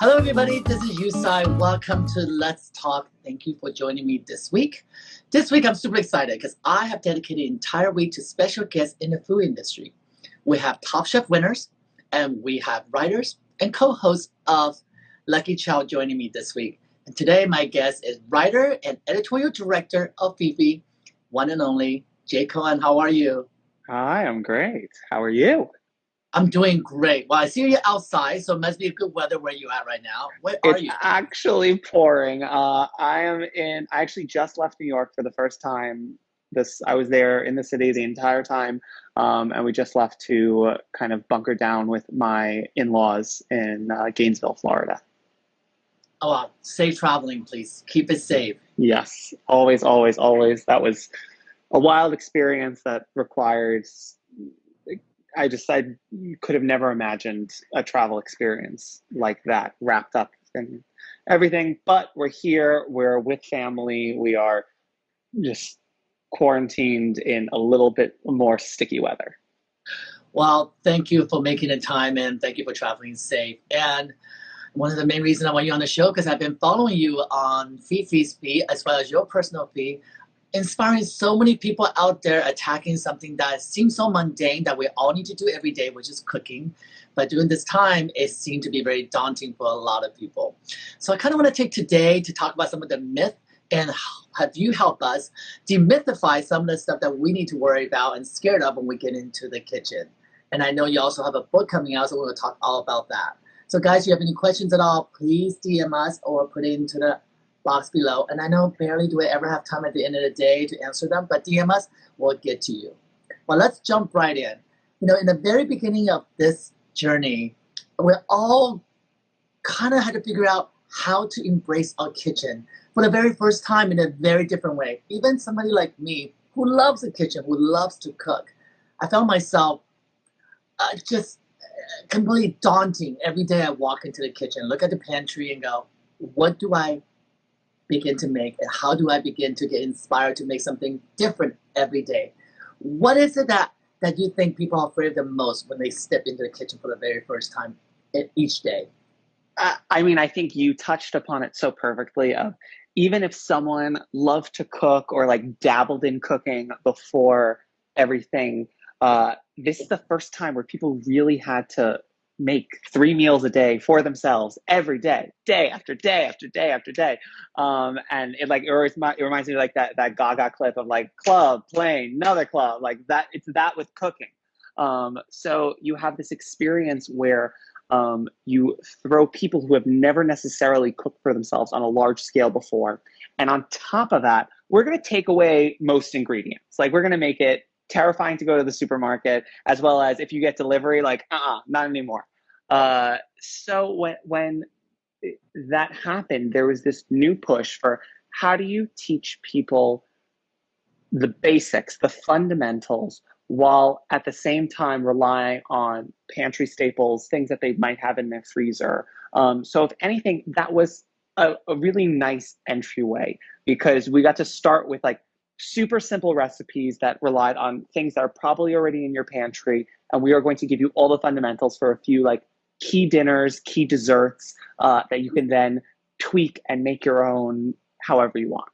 Hello, everybody. This is Yu Tsai. Welcome to Let's Talk. Thank you for joining me this week. This week, I'm super excited because I have dedicated an entire week to special guests in the food industry. We have Top Chef winners, and we have writers and co-hosts of Lucky Chow joining me this week. And today, my guest is writer and editorial director of feedfeed, one and only Cohen. How are you? Hi, I'm great. How are you? I'm doing great. Well, I see you outside, so it must be good weather where you're at right now. Where are It's you? actually pouring. I actually just left New York for the first time. I was there in the city the entire time, and we just left to kind of bunker down with my in-laws in Gainesville, Florida. Oh, wow. Safe traveling, please. Keep it safe. Yes, always, always, always. That was a wild experience that required. I could have never imagined a travel experience like that wrapped up in everything. But we're here, we're with family, we are just quarantined in a little bit more sticky weather. Well, thank you for making the time and thank you for traveling safe. And one of the main reasons I want you on the show because I've been following you on feedfeed's feed as well as your personal feed, inspiring so many people out there attacking something that seems so mundane that we all need to do every day, which is cooking. But during this time, it seemed to be very daunting for a lot of people. So I kind of want to take today to talk about some of the myth and have you help us demythify some of the stuff that we need to worry about and scared of when we get into the kitchen. And I know you also have a book coming out, so we're going to talk all about that. So guys, if you have any questions at all, please DM us or put it into the box below. And I know barely do I ever have time at the end of the day to answer them, but DM us, we'll get to you. Well, let's jump right in. You know, in the very beginning of this journey, we all kind of had to figure out how to embrace our kitchen for the very first time in a very different way. Even somebody like me who loves the kitchen, who loves to cook, I found myself just completely daunting every day I walk into the kitchen, look at the pantry and go, what do I begin to make and how do I begin to get inspired to make something different every day? What is it that you think people are afraid of the most when they step into the kitchen for the very first time each day? I think you touched upon it so perfectly. Even if someone loved to cook or like dabbled in cooking before everything, this is the first time where people really had to make 3 meals a day for themselves every day, day after day after day after day. And it reminds me of like that Gaga clip of like club playing another club like that. It's that with cooking. So you have this experience where you throw people who have never necessarily cooked for themselves on a large scale before. And on top of that, we're going to take away most ingredients. Like we're going to make it terrifying to go to the supermarket, as well as if you get delivery, like, not anymore. So when that happened, there was this new push for how do you teach people the basics, the fundamentals, while at the same time relying on pantry staples, things that they might have in their freezer. So if anything, that was a really nice entryway because we got to start with like super simple recipes that relied on things that are probably already in your pantry. And we are going to give you all the fundamentals for a few like key dinners, key desserts that you can then tweak and make your own however you want.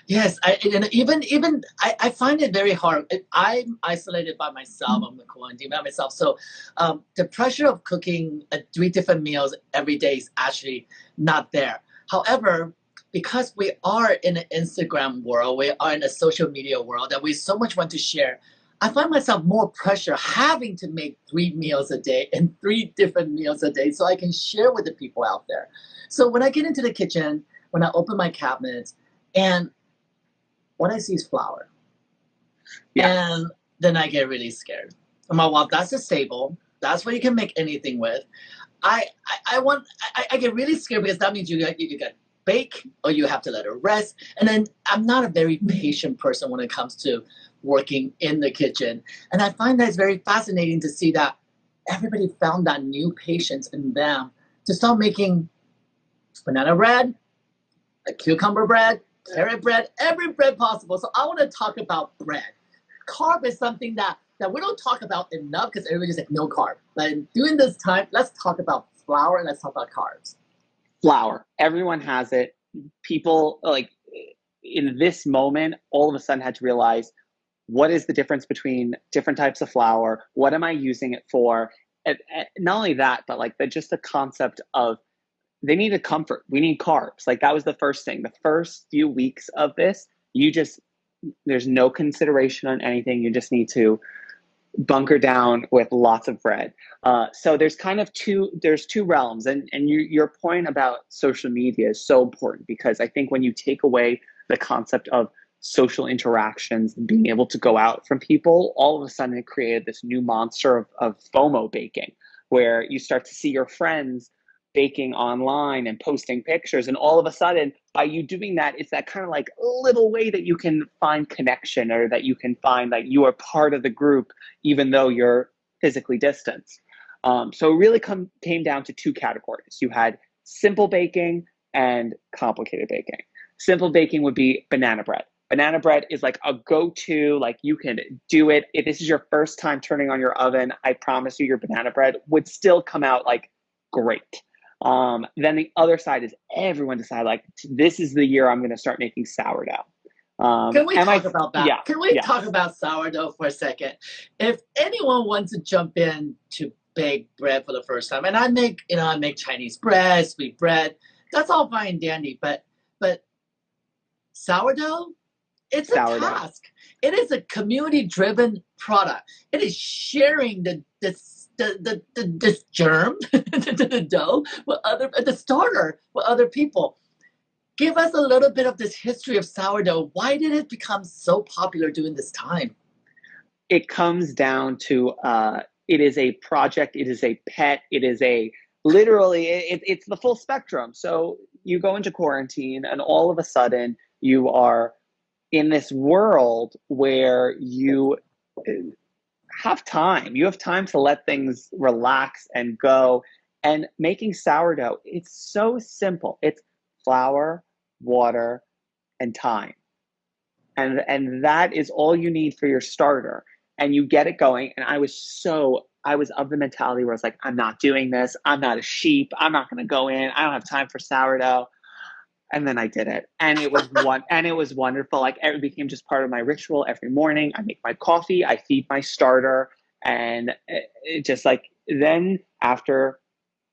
Yes, I find it very hard. I'm isolated by myself. I'm quarantined by myself. So the pressure of cooking 3 different meals every day is actually not there. However, because we are in an Instagram world, we are in a social media world that we so much want to share, I find myself more pressure having to make 3 meals a day and 3 different meals a day so I can share with the people out there. So when I get into the kitchen, when I open my cabinets, and what I see is flour. Yeah. And then I get really scared. I'm like, well, that's a staple. That's what you can make anything with. I get really scared because that means you got bake or you have to let it rest. And then I'm not a very patient person when it comes to working in the kitchen. And I find that it's very fascinating to see that everybody found that new patience in them to start making banana bread, a cucumber bread, carrot bread, every bread possible. So I want to talk about bread. Carb is something that we don't talk about enough because everybody's like, no carb. But during this time, let's talk about flour, and let's talk about carbs. Flour. Everyone has it. People, like, in this moment, all of a sudden had to realize, what is the difference between different types of flour? What am I using it for? And not only that, but like just the concept of, they needed comfort. We need carbs. Like, that was the first thing. The first few weeks of this, there's no consideration on anything. You just need to bunker down with lots of bread. So there's kind of two realms. And your point about social media is so important, because I think when you take away the concept of social interactions, being able to go out from people, all of a sudden it created this new monster of FOMO baking, where you start to see your friends baking online and posting pictures, and all of a sudden, by you doing that, it's that kind of like little way that you can find connection, or that you can find that you are part of the group even though you're physically distanced. So it really came down to two categories. You had simple baking and complicated baking. Simple baking would be banana bread. Banana bread is like a go-to, like, you can do it. If this is your first time turning on your oven, I promise you your banana bread would still come out like great. Then the other side is, everyone decided, like, this is the year I'm going to start making sourdough. Can we talk about that? Yeah. Can we yes. talk about sourdough for a second? If anyone wants to jump in to bake bread for the first time, and I make Chinese bread, sweet bread, that's all fine and dandy, but sourdough, it's a task. It is a community-driven product. It is sharing this germ, the dough, the starter with other people. Give us a little bit of this history of sourdough. Why did it become so popular during this time? It comes down to, it is a project, it is a pet, it is it's the full spectrum. So you go into quarantine, and all of a sudden you are in this world where you have time. You have time to let things relax and go. And making sourdough, it's so simple. It's flour, water, and time. And that is all you need for your starter. And you get it going. And I was of the mentality where I was like, I'm not doing this. I'm not a sheep. I'm not going to go in. I don't have time for sourdough. And then I did it, and it was wonderful. Like, it became just part of my ritual every morning. I make my coffee, I feed my starter, and it just, like, then after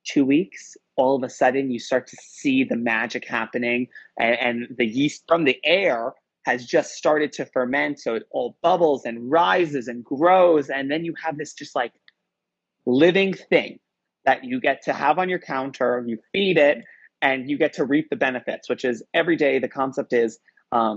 2 weeks, all of a sudden you start to see the magic happening, and the yeast from the air has just started to ferment. So it all bubbles and rises and grows, and then you have this just like living thing that you get to have on your counter. You feed it, and you get to reap the benefits, which is, every day the concept is,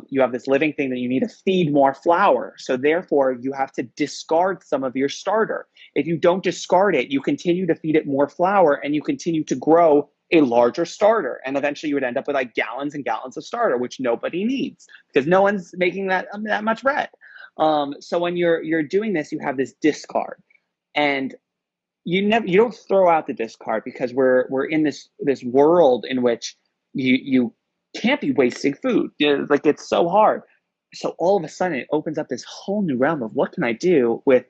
you have this living thing that you need to feed more flour. So therefore, you have to discard some of your starter. If you don't discard it, you continue to feed it more flour, and you continue to grow a larger starter. And eventually you would end up with like gallons and gallons of starter, which nobody needs, because no one's making that much bread. So when you're doing this, you have this discard. And you don't throw out the discard, because we're in this world in which you can't be wasting food. Like, it's so hard. So all of a sudden it opens up this whole new realm of, what can I do with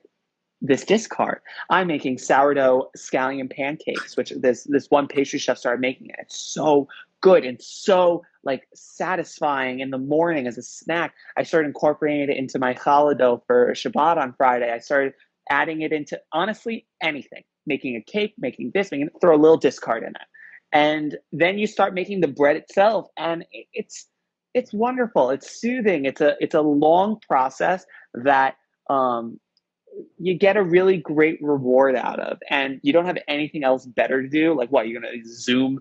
this discard? I'm making sourdough scallion pancakes, which this one pastry chef started making it. It's so good and so like satisfying in the morning as a snack. I started incorporating it into my challah dough for Shabbat on Friday. I started adding it into, honestly, anything. Making a cake, making this, throw a little discard in it. And then you start making the bread itself, and it's wonderful. It's soothing. It's a long process that you get a really great reward out of, and you don't have anything else better to do. Like, what, you're gonna Zoom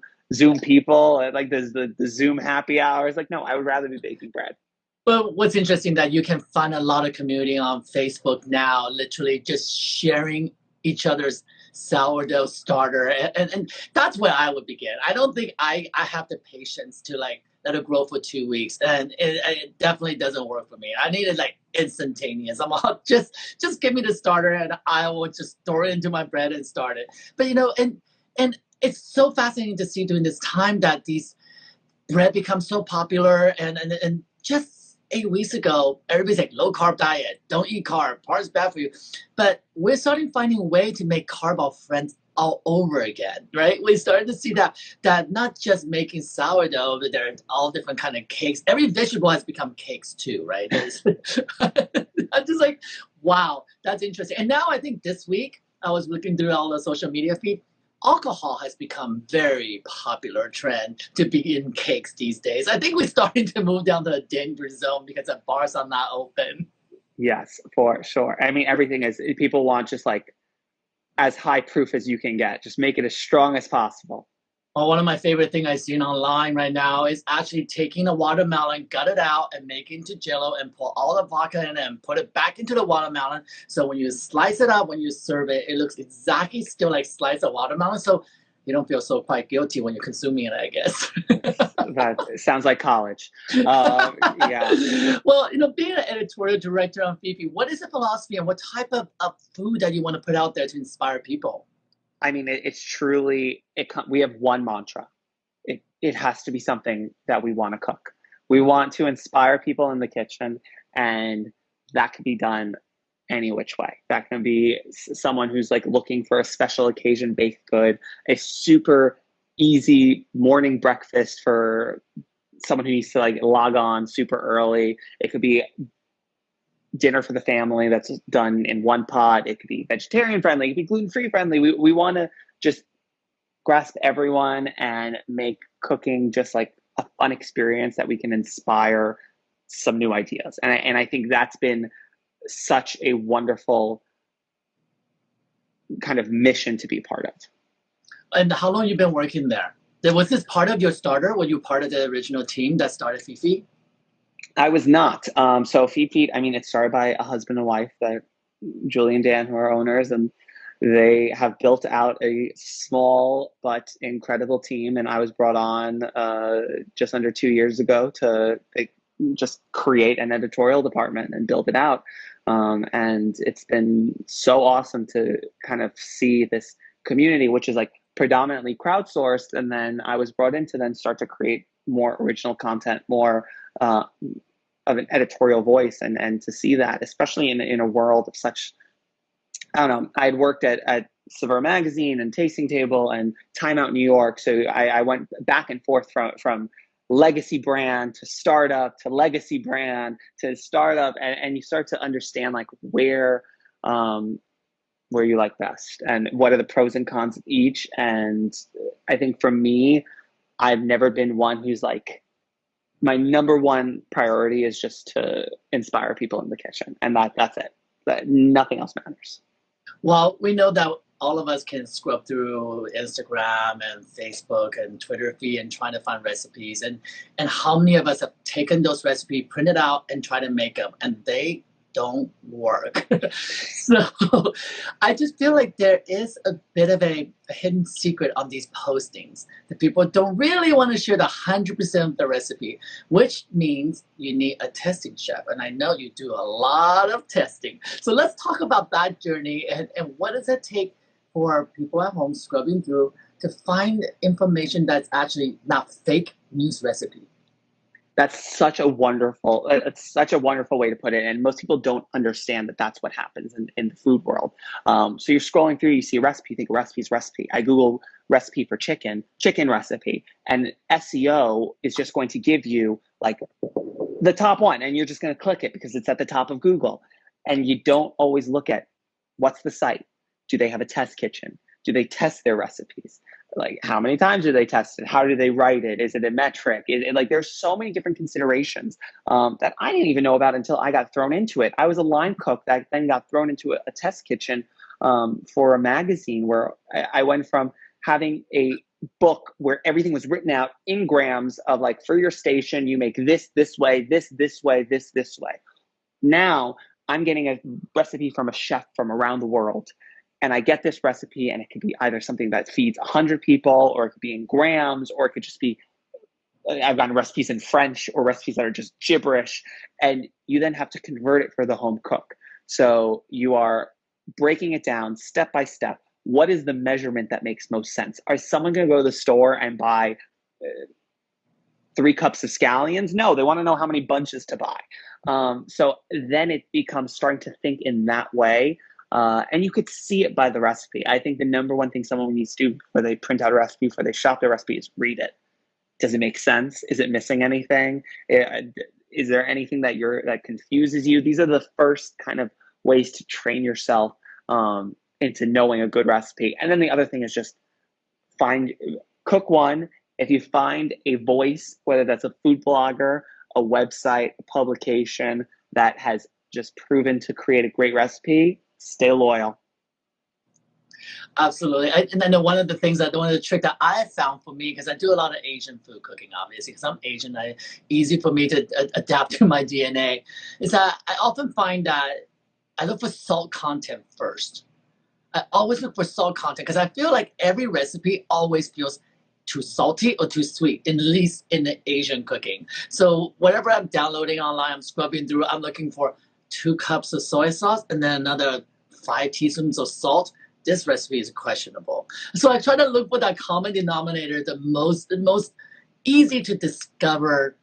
people, like the Zoom happy hours? Like, no, I would rather be baking bread. But what's interesting that you can find a lot of community on Facebook now, literally just sharing each other's sourdough starter, and that's where I would begin. I don't think I have the patience to like let it grow for 2 weeks, and it definitely doesn't work for me. I need it like instantaneous. I'm all, just give me the starter, and I will just throw it into my bread and start it. But and it's so fascinating to see during this time that these bread become so popular, and just 8 weeks ago, everybody's like, low carb diet, don't eat carb, carb's bad for you. But we're starting finding a way to make carb all over again, right? We started to see that not just making sourdough, but there are all different kind of cakes. Every vegetable has become cakes too, right? I'm just like, wow, that's interesting. And now I think this week I was looking through all the social media feed. Alcohol has become very popular trend to be in cakes these days. I think we're starting to move down to a danger zone because the bars are not open. Yes, for sure. I mean, everything is, people want just like as high proof as you can get. Just make it as strong as possible. Well, one of my favorite things I've seen online right now is actually taking a watermelon, gut it out, and make it into jello and pour all the vodka in it and put it back into the watermelon. So when you slice it up, when you serve it, it looks exactly still like slice of watermelon. So you don't feel so quite guilty when you're consuming it, I guess. That sounds like college. Yeah. Well, being an editorial director on Fifi, what is the philosophy and what type of food that you want to put out there to inspire people? I mean, it's truly, we have one mantra. It has to be something that we want to cook. We want to inspire people in the kitchen, and that could be done any which way. That can be someone who's like looking for a special occasion baked good, a super easy morning breakfast for someone who needs to like log on super early. It could be dinner for the family that's done in one pot. It could be vegetarian friendly, it could be gluten-free friendly. We want to just grasp everyone and make cooking just like a fun experience that we can inspire some new ideas. And I think that's been such a wonderful kind of mission to be part of. And how long you been working there? Was this part of your starter? Were you part of the original team that started Fifi? I was not. So feedfeed, I mean, it started by a husband and wife, that Julie and Dan, who are owners, and they have built out a small but incredible team. And I was brought on just under 2 years ago to just create an editorial department and build it out. And it's been so awesome to kind of see this community, which is like predominantly crowdsourced. And then I was brought in to then start to create more original content, more of an editorial voice, and to see that, especially in a world of such, I don't know, I had worked at Saveur Magazine and Tasting Table and Time Out New York. So I went back and forth from legacy brand to startup to legacy brand to startup. And you start to understand like where you like best and what are the pros and cons of each. And I think for me, I've never been one who's like, my number one priority is just to inspire people in the kitchen. And that's it. Nothing else matters. Well, we know that all of us can scrub through Instagram and Facebook and Twitter feed and trying to find recipes. And how many of us have taken those recipes, printed out, and try to make them, and they don't work. So I just feel like there is a bit of a hidden secret on these postings that people don't really want to share the 100% of the recipe, which means you need a testing chef. And I know you do a lot of testing. So let's talk about that journey and what does it take for people at home scrubbing through to find information that's actually not fake news recipe. That's such a wonderful, it's such a wonderful way to put it. And most people don't understand that that's what happens in the food world. So you're scrolling through, you see a recipe, you think recipe's recipe. I Google recipe for chicken recipe, and SEO is just going to give you like the top one, and you're just going to click it because it's at the top of Google. And you don't always look at what's the site. Do they have a test kitchen? Do they test their recipes? Like how many times do they test it? How do they write it? Is it a metric? Like there's so many different considerations that I didn't even know about until I got thrown into it. I was a line cook that then got thrown into a test kitchen for a magazine where I went from having a book where everything was written out in grams of like, for your station, you make this way, this way, this way. Now I'm getting a recipe from a chef from around the world. And I get this recipe, and it could be either something that feeds 100 people, or it could be in grams, or it could just be, I've gotten recipes in French or recipes that are just gibberish. And you then have to convert it for the home cook. So you are breaking it down step by step. What is the measurement that makes most sense? Is someone going to go to the store and buy 3 cups of scallions? No, they want to know how many bunches to buy. So then it becomes starting to think in that way. And you could see it by the recipe. I think the number one thing someone needs to do before they print out a recipe, before they shop their recipe, is read it. Does it make sense? Is it missing anything? Is there anything that confuses you? These are the first kind of ways to train yourself into knowing a good recipe. And then the other thing is just cook one. If you find a voice, whether that's a food blogger, a website, a publication that has just proven to create a great recipe, stay loyal. Absolutely. And I know one of the trick that I found for me, because I do a lot of Asian food cooking, obviously, because I'm Asian, easy for me to adapt to my DNA, is that I often find that I look for salt content first. I always look for salt content because I feel like every recipe always feels too salty or too sweet, at least in the Asian cooking. So whatever I'm downloading online, I'm scrubbing through, I'm looking for 2 cups of soy sauce and then another 5 teaspoons of salt. This recipe is questionable. So I try to look for that common denominator, the most easy to discover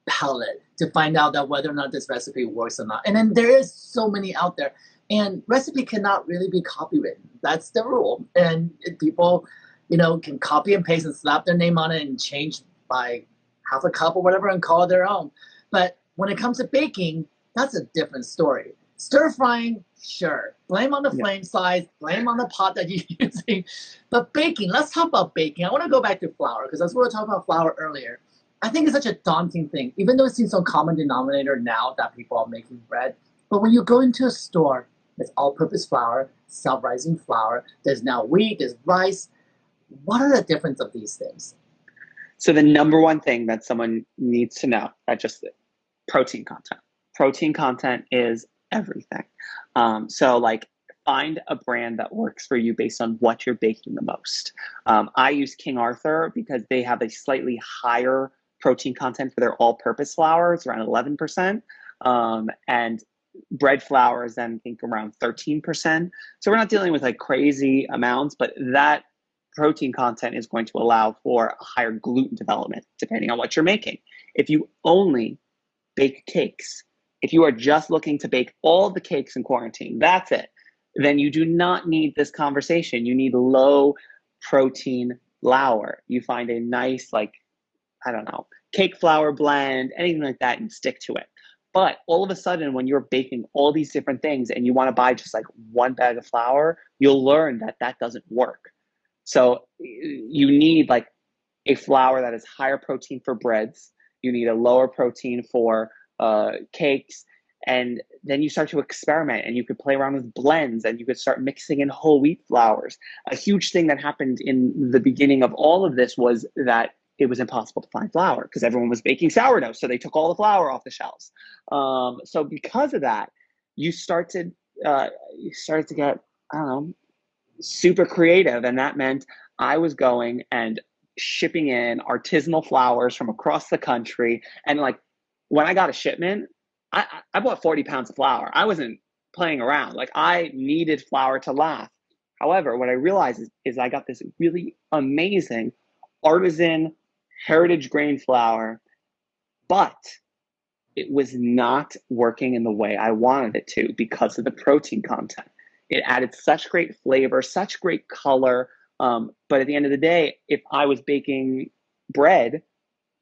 palette to find out that whether or not this recipe works or not. And then there is so many out there. And recipe cannot really be copywritten. That's the rule. And people, can copy and paste and slap their name on it and change by half a cup or whatever and call it their own. But when it comes to baking, that's a different story. Stir frying, sure. Blame on the flame size, blame on the pot that you're using. But baking, let's talk about baking. I want to go back to flour because as we were talking about flour earlier, I think it's such a daunting thing, even though it seems so common denominator now that people are making bread. But when you go into a store, there's all-purpose flour, self-rising flour, there's now wheat, there's rice. What are the difference of these things? So the number one thing that someone needs to know, protein content. Protein content is everything. So find a brand that works for you based on what you're baking the most. I use King Arthur because they have a slightly higher protein content for their all-purpose flour. It's around 11%. And bread flour is then, I think, around 13%. So we're not dealing with crazy amounts, but that protein content is going to allow for a higher gluten development, depending on what you're making. If you only bake cakes, if you are just looking to bake all the cakes in quarantine, that's it, then you do not need this conversation. You need low protein flour. You find a nice, cake flour blend, anything like that, and stick to it. But all of a sudden, when you're baking all these different things and you want to buy just one bag of flour, you'll learn that that doesn't work. So you need a flour that is higher protein for breads. You need a lower protein for cakes. And then you start to experiment and you could play around with blends and you could start mixing in whole wheat flours. A huge thing that happened in the beginning of all of this was that it was impossible to find flour because everyone was baking sourdough. So they took all the flour off the shelves. So because of that, you start to get, super creative. And that meant I was going and shipping in artisanal flours from across the country. And when I got a shipment, I bought 40 pounds of flour. I wasn't playing around. I needed flour to last. However, what I realized is I got this really amazing artisan heritage grain flour, but it was not working in the way I wanted it to because of the protein content. It added such great flavor, such great color. But at the end of the day, if I was baking bread,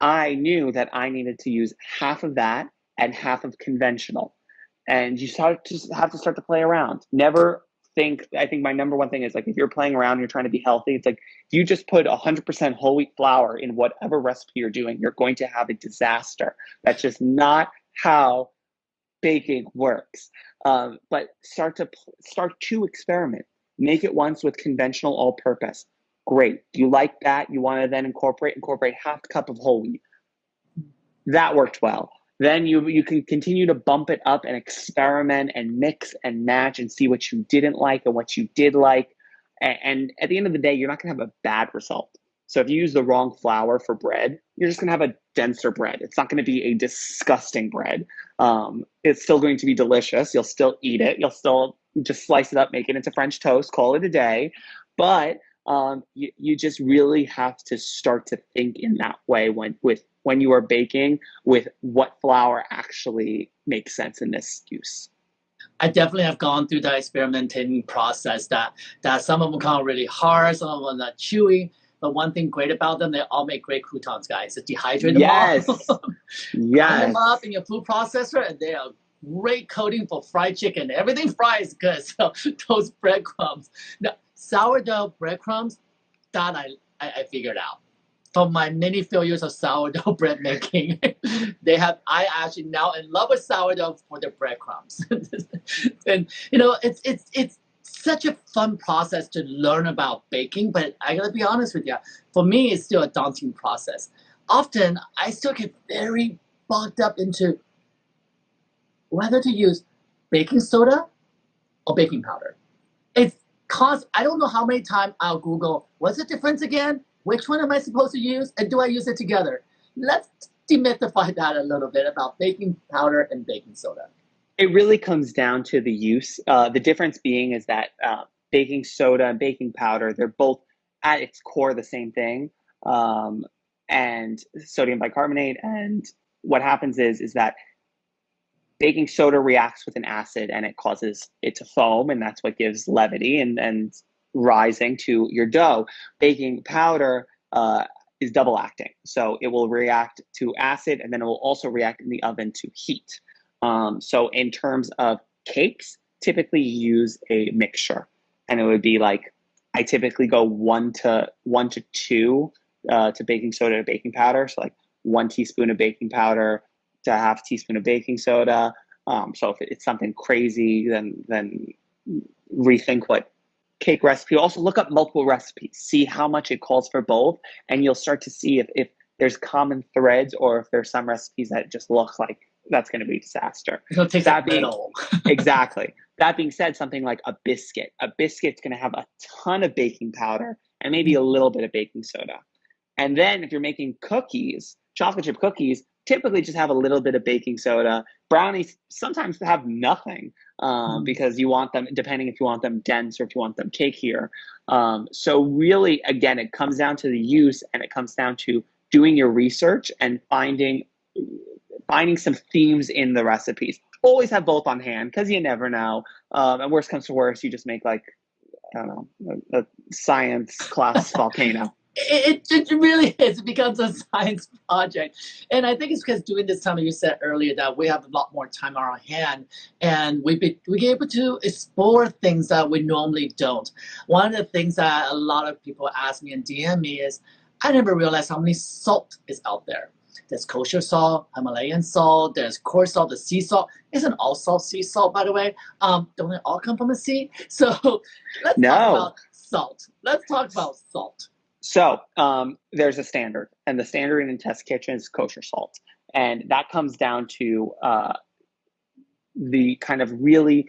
I knew that I needed to use half of that and half of conventional. And you have to start to play around. I think my number one thing is if you're playing around, you're trying to be healthy. It's if you just put 100% whole wheat flour in whatever recipe you're doing, you're going to have a disaster. That's just not how baking works. But start to experiment. Make it once with conventional all-purpose. Great. Do you like that? You want to then incorporate half cup of whole wheat. That worked well. Then you can continue to bump it up and experiment and mix and match and see what you didn't like and what you did like. And at the end of the day, you're not going to have a bad result. So if you use the wrong flour for bread, you're just going to have a denser bread. It's not going to be a disgusting bread. It's still going to be delicious. You'll still eat it. You'll still just slice it up, make it into French toast, call it a day. But you just really have to start to think in that way when you are baking with what flour actually makes sense in this use. I definitely have gone through that experimenting process that some of them come out really hard, some of them are chewy. But one thing great about them, they all make great croutons, guys. Just dehydrate them all, Yes. grind them up Yes. in your food processor, and they are great coating for fried chicken. Everything fries good. So those breadcrumbs. Now, sourdough breadcrumbs, that I figured out from my many failures of sourdough bread making. I actually now in love with sourdough for the breadcrumbs. And it's such a fun process to learn about baking, but I gotta be honest with you, for me it's still a daunting process. Often I still get very bogged up into whether to use baking soda or baking powder. It's cause I don't know how many times I'll Google what's the difference again? Which one am I supposed to use? And do I use it together? Let's demystify that a little bit about baking powder and baking soda. It really comes down to the use. The difference being is that baking soda and baking powder, they're both at its core the same thing, and sodium bicarbonate. And what happens is that baking soda reacts with an acid and it causes it to foam, and that's what gives levity and rising to your dough. Baking powder is double acting. So it will react to acid and then it will also react in the oven to heat. So in terms of cakes, typically use a mixture. And it would be like, I typically go one to two to baking soda to baking powder. So like 1 teaspoon of baking powder to a half teaspoon of baking soda. So if it's something crazy, then rethink what cake recipe. Also look up multiple recipes, see how much it calls for both, and you'll start to see if there's common threads or if there's some recipes that just look like that's going to be a disaster. It'll take That the being middle. exactly. That being said, something like a biscuit. A biscuit's going to have a ton of baking powder and maybe a little bit of baking soda. And then if you're making cookies, chocolate chip cookies, typically just have a little bit of baking soda. Brownies sometimes have nothing because you want them, depending if you want them dense or if you want them cakier. So really, again, it comes down to the use and it comes down to doing your research and finding some themes in the recipes. Always have both on hand because you never know. And worst comes to worst, you just make like, I don't know, a science class volcano. It really is. It becomes a science project. And I think it's because during this time, you said earlier that we have a lot more time on our hand and we get able to explore things that we normally don't. One of the things that a lot of people ask me and DM me is, I never realized how many salt is out there. There's kosher salt, Himalayan salt, there's coarse salt, the sea salt. Isn't all salt sea salt, by the way? Don't it all come from the sea? So let's talk about salt. Let's talk about salt. So there's a standard, and the standard in test kitchen is kosher salt. And that comes down to the kind of really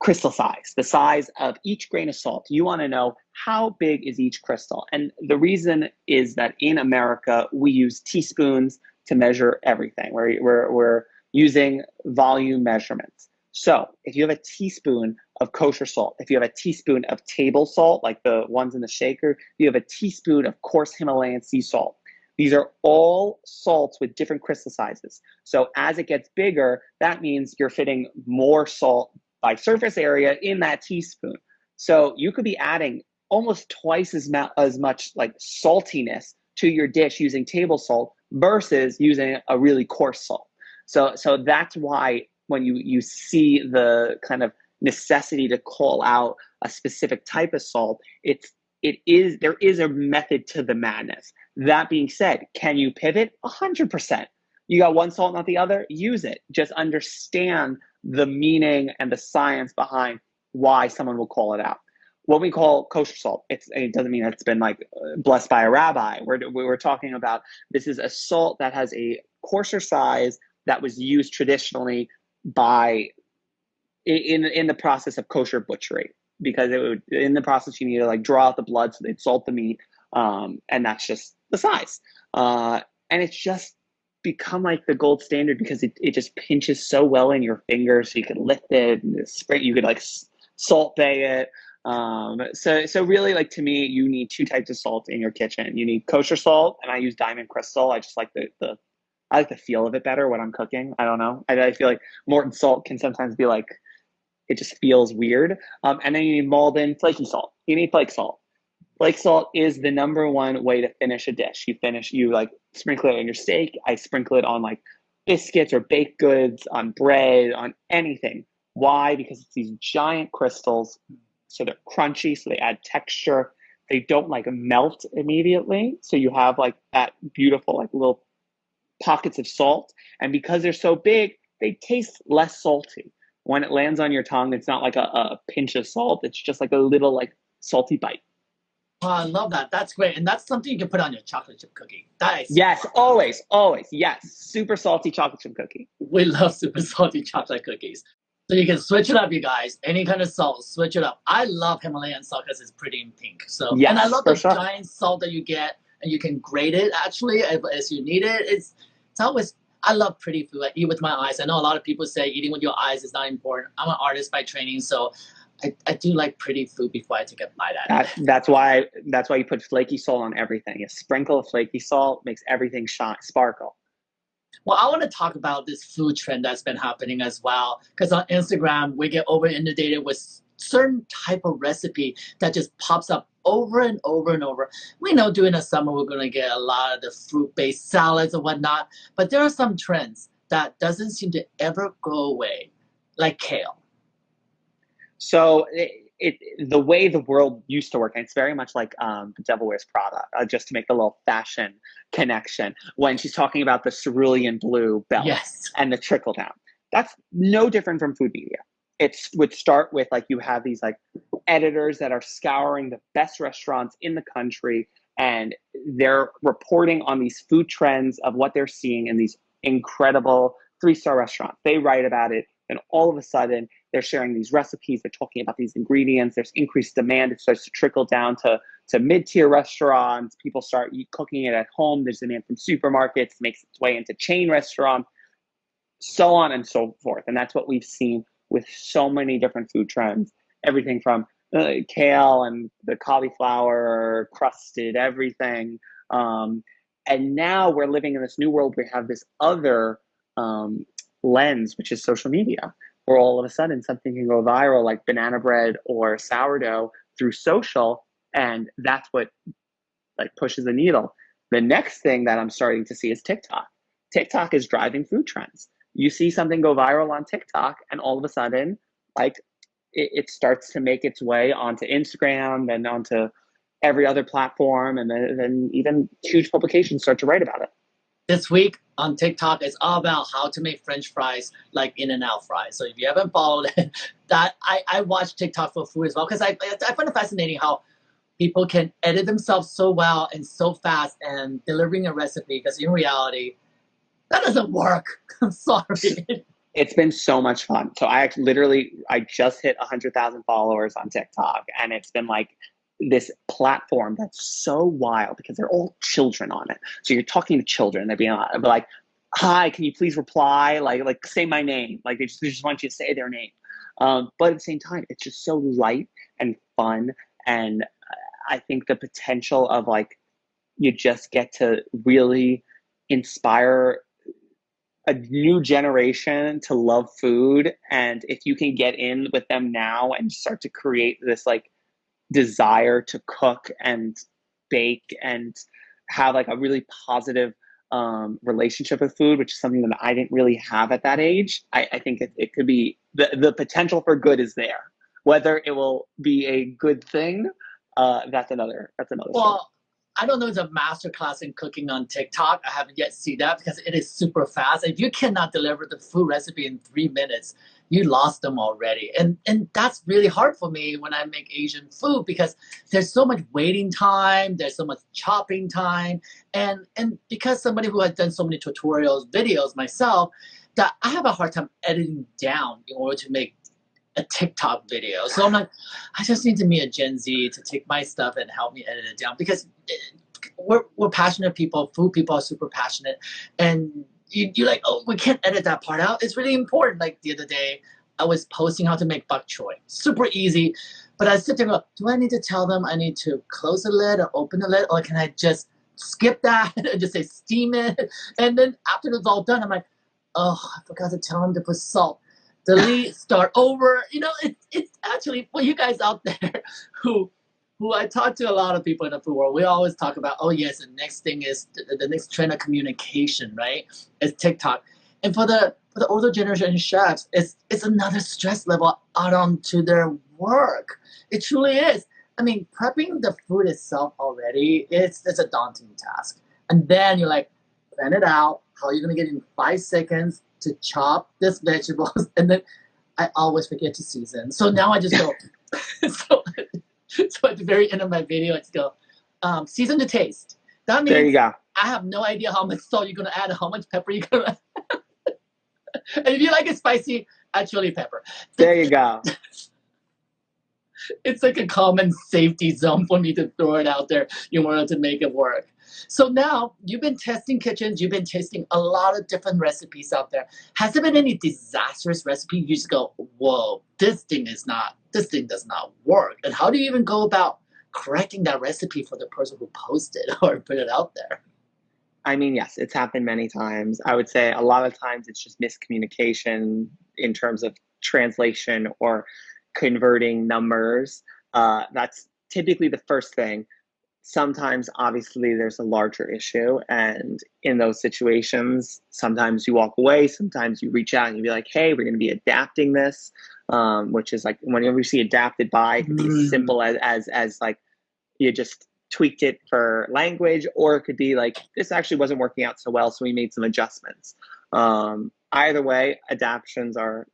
crystal size, the size of each grain of salt. You want to know how big is each crystal. And the reason is that in America, we use teaspoons to measure everything. We're using volume measurements. So if you have a teaspoon of kosher salt, if you have a teaspoon of table salt, like the ones in the shaker, you have a teaspoon of coarse Himalayan sea salt. These are all salts with different crystal sizes. So as it gets bigger, that means you're fitting more salt by surface area in that teaspoon. So you could be adding almost twice as much like saltiness to your dish using table salt versus using a really coarse salt. So that's why when you see the kind of necessity to call out a specific type of salt, there is a method to the madness. That being said, can you pivot? 100%. You got one salt, not the other, use it. Just understand the meaning and the science behind why someone will call it out. What we call kosher salt, it doesn't mean it's been like blessed by a rabbi. We're talking about, this is a salt that has a coarser size that was used traditionally in the process of kosher butchery, because in the process you need to like draw out the blood so they'd salt the meat, and that's just the size, and it's just become like the gold standard because it just pinches so well in your fingers, so you can lift it and you could like salt bay it. So really, like, to me, you need two types of salt in your kitchen. You need kosher salt, and I use Diamond Crystal. I just like I like the feel of it better when I'm cooking. I don't know. I feel like Morton salt can sometimes be like It just feels weird. And then you need Malden flaky salt. You need flake salt. Flake salt is the number one way to finish a dish. You like sprinkle it on your steak. I sprinkle it on like biscuits or baked goods, on bread, on anything. Why? Because it's these giant crystals. So they're crunchy, so they add texture. They don't like melt immediately. So you have like that beautiful like little pockets of salt. And because they're so big, they taste less salty. When it lands on your tongue, it's not like a pinch of salt. It's just like a little like salty bite. Oh, I love that. That's great. And that's something you can put on your chocolate chip cookie. That is Yes, always, always. Yes, super salty chocolate chip cookie. We love super salty chocolate cookies. So you can switch it up, you guys. Any kind of salt, switch it up. I love Himalayan salt because it's pretty and pink. So Yes, and I love for the sure. giant salt that you get, and you can grate it actually as you need it. It's always. I love pretty food. I eat with my eyes. I know a lot of people say eating with your eyes is not important. I'm an artist by training, so I do like pretty food before I take a bite at it. That's why you put flaky salt on everything. A sprinkle of flaky salt makes everything shine, sparkle. Well, I want to talk about this food trend that's been happening as well. Because on Instagram, we get over inundated with certain type of recipe that just pops up over and over and over. We know during the summer we're going to get a lot of the fruit-based salads and whatnot, but there are some trends that doesn't seem to ever go away, like kale. So the way the world used to work, and it's very much like The Devil Wears Prada, just to make a little fashion connection, when she's talking about the cerulean blue belt Yes. and the trickle down. That's no different from food media. It would start with like you have these like editors that are scouring the best restaurants in the country, and they're reporting on these food trends of what they're seeing in these incredible 3-star restaurants. They write about it, and all of a sudden they're sharing these recipes. They're talking about these ingredients. There's increased demand. It starts to trickle down to mid-tier restaurants. People start cooking it at home. There's demand from supermarkets. It makes its way into chain restaurants, so on and so forth. And that's what we've seen with so many different food trends. Everything from kale and the cauliflower crusted everything. And now we're living in this new world. We have this other lens, which is social media, where all of a sudden something can go viral like banana bread or sourdough through social, and that's what like pushes the needle. The next thing that I'm starting to see is TikTok. TikTok is driving food trends. You see something go viral on TikTok, and all of a sudden, like it starts to make its way onto Instagram, then onto every other platform, and then even huge publications start to write about it. This week on TikTok is all about how to make French fries like In-N-Out fries. So if you haven't followed it, that I watch TikTok for food as well, because I find it fascinating how people can edit themselves so well and so fast and delivering a recipe, because in reality, that doesn't work. I'm sorry. It's been so much fun. So I just hit 100,000 followers on TikTok, and it's been like this platform that's so wild because they're all children on it. So you're talking to children, they're being like, "Hi, can you please reply? Like say my name." Like they just want you to say their name. But at the same time, it's just so light and fun, and I think the potential of like you just get to really inspire a new generation to love food. And if you can get in with them now and start to create this like desire to cook and bake and have like a really positive relationship with food, which is something that I didn't really have at that age, I think it could be, the potential for good is there. Whether it will be a good thing, that's another story. Well, I don't know if it's a master class in cooking on TikTok. I haven't yet seen that because it is super fast. If you cannot deliver the food recipe in 3 minutes, you lost them already. And that's really hard for me when I make Asian food, because there's so much waiting time, there's so much chopping time. And because somebody who has done so many tutorials, videos myself, that I have a hard time editing down in order to make a TikTok video. So I'm like, I just need to meet a Gen Z to take my stuff and help me edit it down, because we're passionate people. Food people are super passionate, and you're like, oh, we can't edit that part out. It's really important. Like the other day, I was posting how to make bok choy. Super easy, but I sit there and go, do I need to tell them I need to close the lid or open the lid, or can I just skip that and just say steam it? And then after it's all done, I'm like, oh, I forgot to tell them to put salt. delete, start over. It's actually for you guys out there who I talk to a lot of people in the food world. We always talk about, oh yes, the next thing is the next trend of communication, right? Is TikTok, and for the older generation chefs, it's another stress level out onto their work. It truly is. I mean, prepping the food itself already, it's a daunting task, and then you're like, plan it out. How are you gonna get in 5 seconds to chop this vegetables, and then I always forget to season. So now I just go. so, so at the very end of my video, I just go, season to taste. That There you means go. I have no idea how much salt you're gonna add, how much pepper you're gonna add. And if you like it spicy, add chili pepper. There you go. It's like a common safety zone for me to throw it out there in order to make it work. So now you've been testing kitchens, you've been tasting a lot of different recipes out there. Has there been any disastrous recipe you just go, whoa, this thing does not work? And how do you even go about correcting that recipe for the person who posted or put it out there? I mean, yes, it's happened many times. I would say a lot of times it's just miscommunication in terms of translation or converting numbers. That's typically the first thing. Sometimes, obviously, there's a larger issue. And in those situations, sometimes you walk away, sometimes you reach out and you be like, hey, we're going to be adapting this, which is like whenever you see adapted by, it could be as simple as like you just tweaked it for language, or it could be like, this actually wasn't working out so well, so we made some adjustments. Either way, adaptions are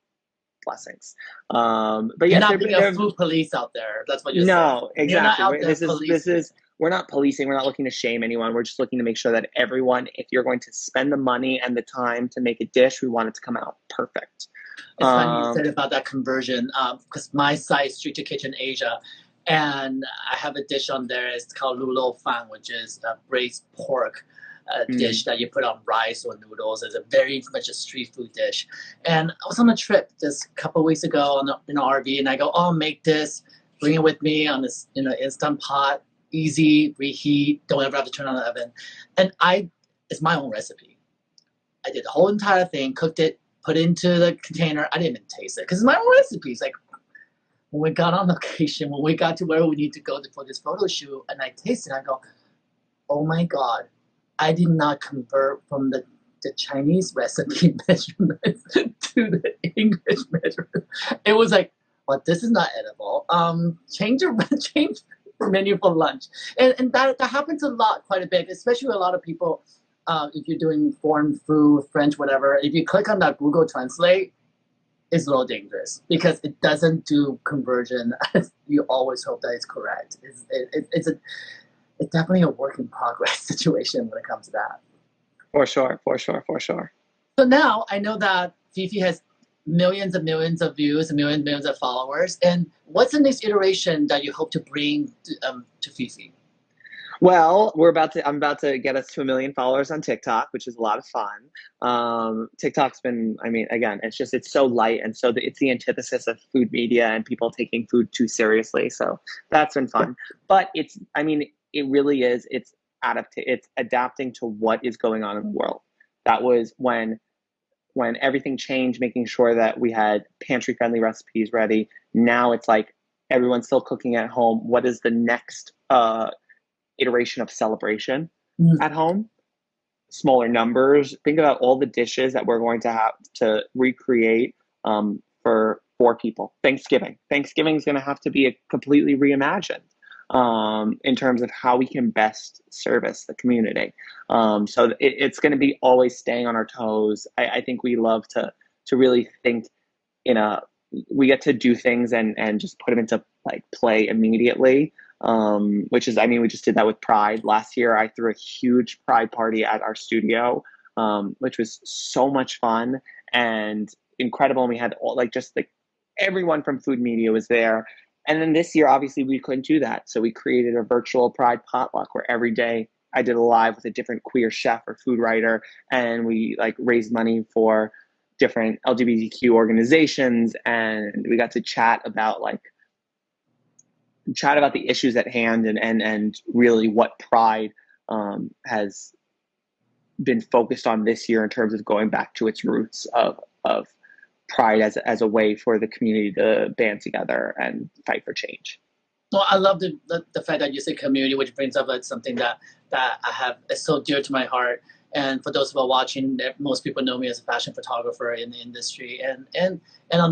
blessings. But You're yes, not being a food police out there. That's what you're saying. no, You're exactly. not out there policing. We're not policing. We're not looking to shame anyone. We're just looking to make sure that everyone, if you're going to spend the money and the time to make a dish, we want it to come out perfect. It's funny you said about that conversion, because my site is Street to Kitchen Asia, and I have a dish on there. It's called lulo fan, which is a braised pork dish that you put on rice or noodles. It's a very much a street food dish. And I was on a trip just a couple of weeks ago in an RV, and I go, oh, make this, bring it with me on this instant pot, easy, reheat, don't ever have to turn on the oven. And it's my own recipe. I did the whole entire thing, cooked it, put it into the container. I didn't even taste it because it's my own recipe. It's like when we got on location, when we got to where we need to go for this photo shoot, and I tasted it, I go, oh my God, I did not convert from the Chinese recipe measurements to the English measurements. It was like, well, this is not edible. Change your menu for lunch. And that happens a lot, quite a bit, especially with a lot of people. If you're doing foreign food, French, whatever, if you click on that Google Translate, it's a little dangerous because it doesn't do conversion as you always hope that it's correct. It's definitely a work in progress situation when it comes to that. For sure. So now I know that Fifi has millions and millions of views and millions of followers. And what's the next iteration that you hope to bring to Fifi? Well, I'm about to get us to 1 million followers on TikTok, which is a lot of fun. TikTok's been, I mean, again, it's so light, and so it's the antithesis of food media and people taking food too seriously. So that's been fun. But it really is. It's adapting to what is going on in the world. That was when everything changed, making sure that we had pantry friendly recipes ready. Now it's like everyone's still cooking at home. What is the next iteration of celebration at home? Smaller numbers. Think about all the dishes that we're going to have to recreate for 4 people. Thanksgiving is going to have to be completely reimagined in terms of how we can best service the community. So it's going to be always staying on our toes. I think we love to really think we get to do things and just put them into like play immediately. Which is, we just did that with Pride. Last year, I threw a huge Pride party at our studio, which was so much fun and incredible. And we had everyone from food media was there. And then this year, obviously, we couldn't do that. So we created a virtual Pride potluck where every day I did a live with a different queer chef or food writer. And we raised money for different LGBTQ organizations. And we got to chat about the issues at hand and really what Pride has been focused on this year in terms of going back to its roots of pride as a way for the community to band together and fight for change. Well, I love the fact that you say community, which brings up like something that I have is so dear to my heart. And for those who are watching, most people know me as a fashion photographer in the industry, and on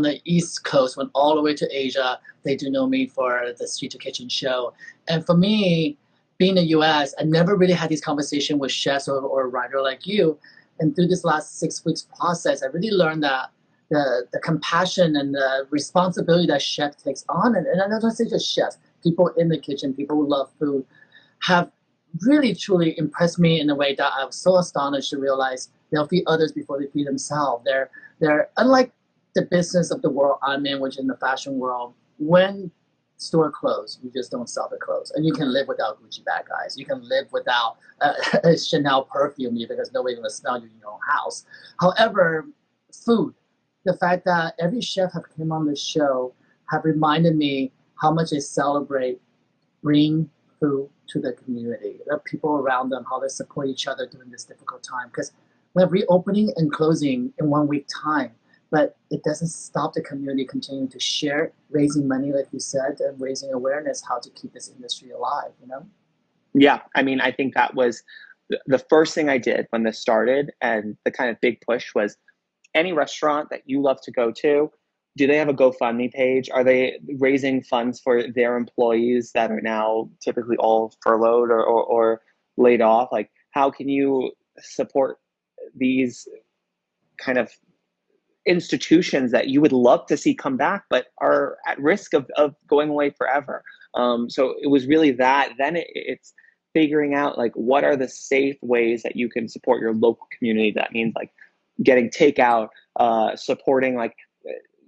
the East Coast, went all the way to Asia, they do know me for the Street to Kitchen show. And for me, being in the U.S., I never really had these conversations with chefs or a writer like you. And through this last 6 weeks process, I really learned that the compassion and the responsibility that chef takes on, and I don't say just chefs, people in the kitchen, people who love food, have really truly impressed me in a way that I was so astonished to realize they'll feed others before they feed themselves. They're unlike the business of the world I'm in, which is in the fashion world. When store clothes, you just don't sell the clothes, and you can live without Gucci bag guys. You can live without a Chanel perfume because nobody's gonna smell you in your own house. However, food, the fact that every chef have came on the show have reminded me how much they celebrate bring food to the community, the people around them, how they support each other during this difficult time. Because we have reopening and closing in 1 week time, but it doesn't stop the community continuing to share, raising money, like you said, and raising awareness how to keep this industry alive, you know? Yeah, I mean, I think that was the first thing I did when this started, and the kind of big push was any restaurant that you love to go to, do they have a GoFundMe page? Are they raising funds for their employees that are now typically all furloughed or laid off? Like, how can you support these kind of institutions that you would love to see come back, but are at risk of going away forever? So it was really that. Then it's figuring out like what are the safe ways that you can support your local community. That means like getting takeout, supporting like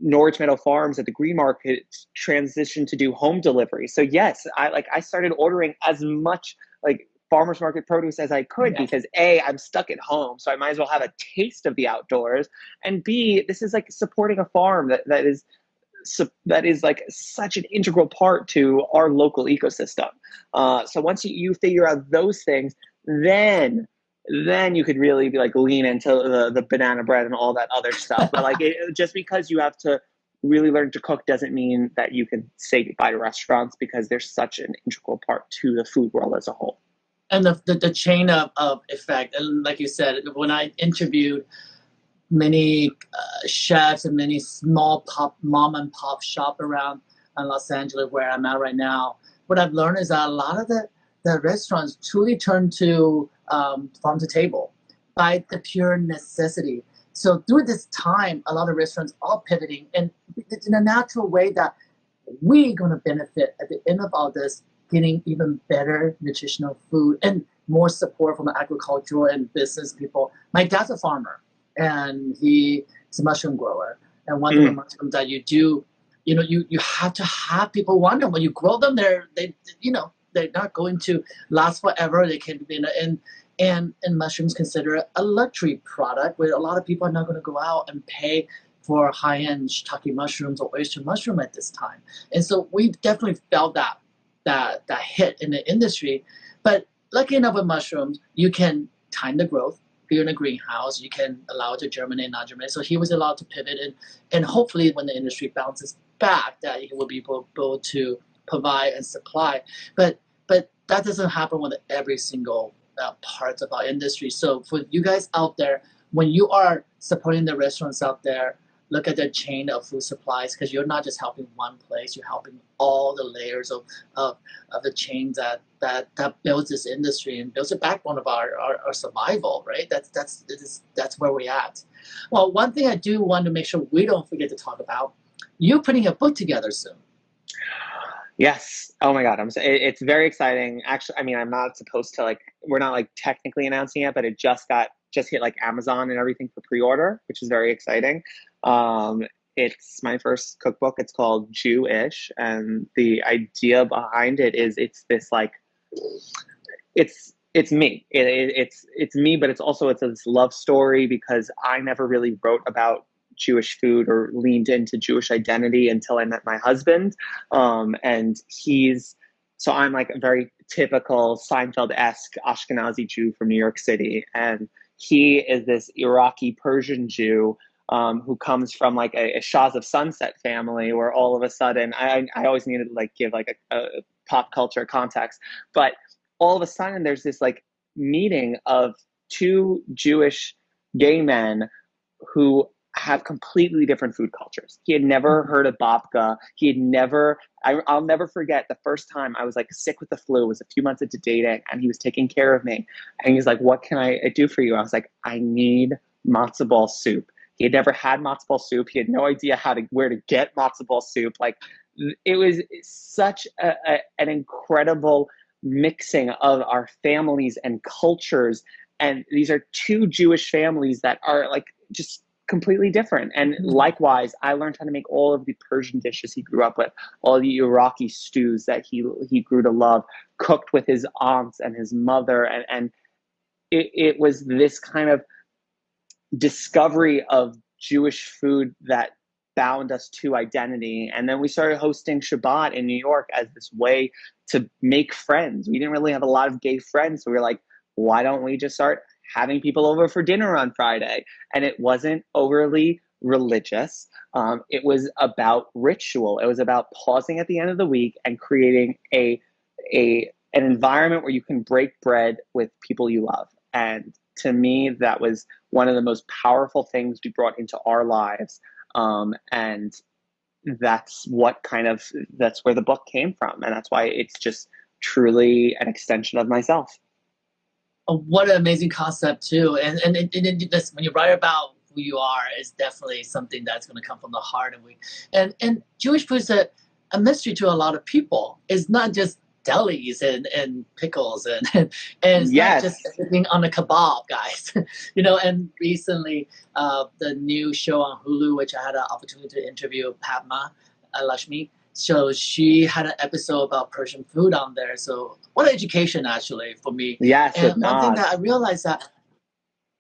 Norwich Meadow Farms at the Green Market transitioned to do home delivery. So yes, I started ordering as much like farmers market produce as I could because A, I'm stuck at home, so I might as well have a taste of the outdoors, and B, this is like supporting a farm that is like such an integral part to our local ecosystem. So once you figure out those things, then you could really be like lean into the banana bread and all that other stuff. But like just because you have to really learn to cook doesn't mean that you can say goodbye to restaurants, because they're such an integral part to the food world as a whole. And the chain of effect, and like you said, when I interviewed many chefs and many small mom and pop shop around Los Angeles, where I'm at right now, what I've learned is that a lot of the restaurants truly turn to farm to table by the pure necessity. So through this time, a lot of restaurants are pivoting, and it's in a natural way that we're going to benefit at the end of all this, getting even better nutritional food and more support from the agricultural and business people. My dad's a farmer, and he's a mushroom grower. And one of the mushrooms that you do, you have to have people want them. When you grow them, they're not going to last forever. They can be and mushrooms considered a luxury product where a lot of people are not going to go out and pay for high-end shiitake mushrooms or oyster mushroom at this time. And so we definitely felt that hit in the industry. But lucky enough with mushrooms, you can time the growth. If you're in a greenhouse, you can allow it to germinate, not germinate. So he was allowed to pivot, and hopefully when the industry bounces back, that he will be able to provide and supply. But that doesn't happen with every single parts of our industry. So for you guys out there, when you are supporting the restaurants out there, look at the chain of food supplies, because you're not just helping one place, you're helping all the layers of the chains that builds this industry and builds the backbone of our survival, right? That's where we're at. Well, one thing I do want to make sure we don't forget to talk about, you're putting a book together soon. Yes. Oh my God. It's very exciting. Actually, I mean, I'm not supposed to we're not like technically announcing it, but it just hit like Amazon and everything for pre-order, which is very exciting. It's my first cookbook. It's called Jewish. And the idea behind it is it's this it's me. It's me, but it's this love story, because I never really wrote about Jewish food or leaned into Jewish identity until I met my husband. And I'm like a very typical Seinfeld-esque Ashkenazi Jew from New York City. And he is this Iraqi Persian Jew who comes from like a Shahs of Sunset family, where all of a sudden I always needed to like give like a pop culture context, but all of a sudden there's this like meeting of two Jewish gay men who have completely different food cultures. He had never heard of babka. He had never, I'll never forget the first time I was like sick with the flu. It was a few months into dating, and he was taking care of me. And he's like, "What can I do for you?" I was like, "I need matzo ball soup." He had never had matzo ball soup. He had no idea where to get matzo ball soup. Like, it was such an incredible mixing of our families and cultures. And these are two Jewish families that are like just completely different. And likewise, I learned how to make all of the Persian dishes he grew up with, all the Iraqi stews that he grew to love, cooked with his aunts and his mother. And it was this kind of discovery of Jewish food that bound us to identity. And then we started hosting Shabbat in New York as this way to make friends. We didn't really have a lot of gay friends. So we were like, why don't we just start having people over for dinner on Friday? And it wasn't overly religious. It was about ritual. It was about pausing at the end of the week and creating an environment where you can break bread with people you love. And to me, that was one of the most powerful things we brought into our lives. And that's where the book came from. And that's why it's just truly an extension of myself. Oh, what an amazing concept too. And when you write about who you are, it's definitely something that's going to come from the heart. And Jewish food is a mystery to a lot of people. It's not just delis and pickles and it's Yes. not just everything on a kebab, guys. And recently the new show on Hulu, which I had an opportunity to interview Padma Lakshmi. So she had an episode about Persian food on there. So what an education actually for me. Yes, and one thing that I realized that,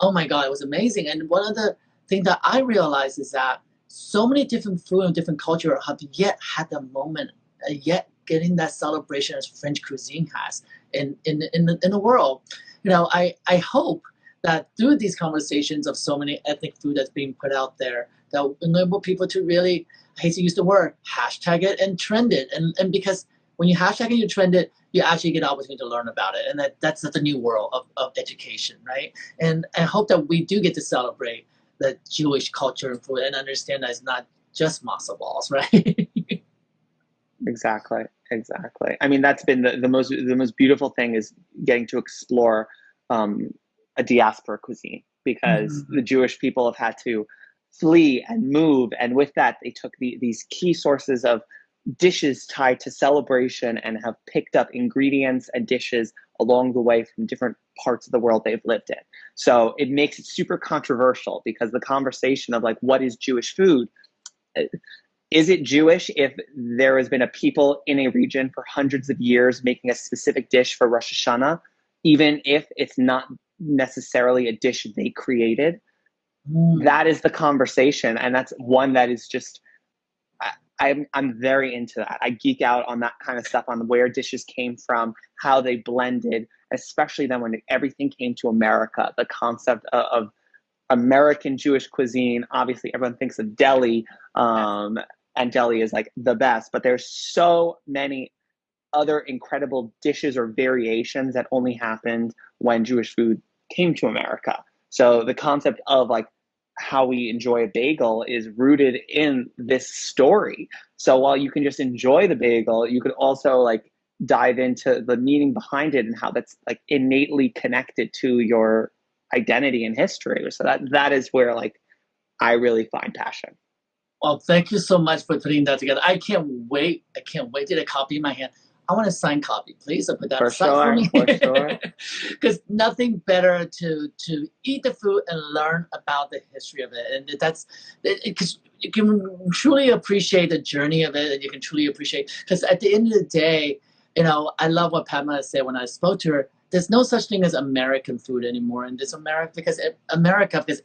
oh my God, it was amazing. And one of the things that I realized is that so many different food and different culture have yet had the moment, yet getting that celebration as French cuisine has in the world. I hope that through these conversations of so many ethnic food that's being put out there, that will enable people to really, I hate to use the word, hashtag it and trend it. And because when you hashtag it, you trend it, you actually get an opportunity to learn about it. And that's the new world of education, right? And I hope that we do get to celebrate the Jewish culture and food and understand that it's not just matzo balls, right? Exactly. I mean, that's been the most beautiful thing, is getting to explore a diaspora cuisine, because the Jewish people have had to flee and move, and with that they took these key sources of dishes tied to celebration and have picked up ingredients and dishes along the way from different parts of the world they've lived in. So it makes it super controversial, because the conversation of like, what is Jewish food? Is it Jewish if there has been a people in a region for hundreds of years making a specific dish for Rosh Hashanah, even if it's not necessarily a dish they created? That is the conversation. And that's one that is just, I'm very into that. I geek out on that kind of stuff, on where dishes came from, how they blended, especially then when everything came to America. The concept of American Jewish cuisine, obviously everyone thinks of deli, and deli is like the best, but there's so many other incredible dishes or variations that only happened when Jewish food came to America. So the concept of like how we enjoy a bagel is rooted in this story. So while you can just enjoy the bagel, you could also like dive into the meaning behind it and how that's like innately connected to your identity and history. So that is where like I really find passion. Well, thank you so much for putting that together. I can't wait to get a copy in my hand. I want a signed copy, please. I'll put that aside for me. For sure. Because nothing better to eat the food and learn about the history of it. And that's because you can truly appreciate the journey of it, and you can truly appreciate, because at the end of the day, I love what Padma said when I spoke to her. There's no such thing as American food anymore in this America, because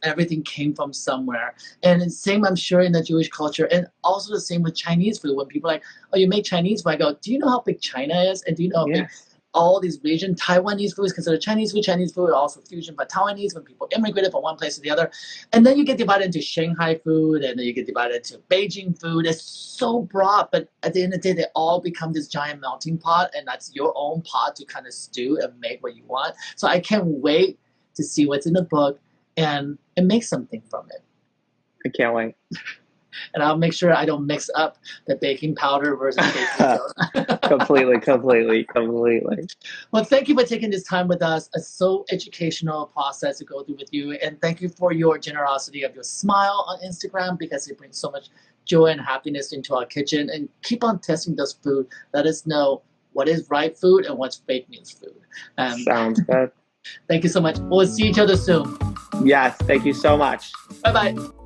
everything came from somewhere. And it's same, I'm sure, in the Jewish culture, and also the same with Chinese food. When people are like, oh, you make Chinese food, I go, do you know how big China is? And do you know how big all these regions. Taiwanese food is considered Chinese food. Chinese food also fusion, but Taiwanese when people immigrated from one place to the other. And then you get divided into Shanghai food, and then you get divided into Beijing food. It's so broad, but at the end of the day, they all become this giant melting pot, and that's your own pot to kind of stew and make what you want. So I can't wait to see what's in the book and make something from it. I can't wait. And I'll make sure I don't mix up the baking powder versus baking soda. Completely. Well, thank you for taking this time with us. It's so educational process to go through with you. And thank you for your generosity of your smile on Instagram, because it brings so much joy and happiness into our kitchen. And keep on testing those food. Let us know what is right food and what's fake news food. Sounds good. Thank you so much. We'll see each other soon. Yes, thank you so much. Bye-bye.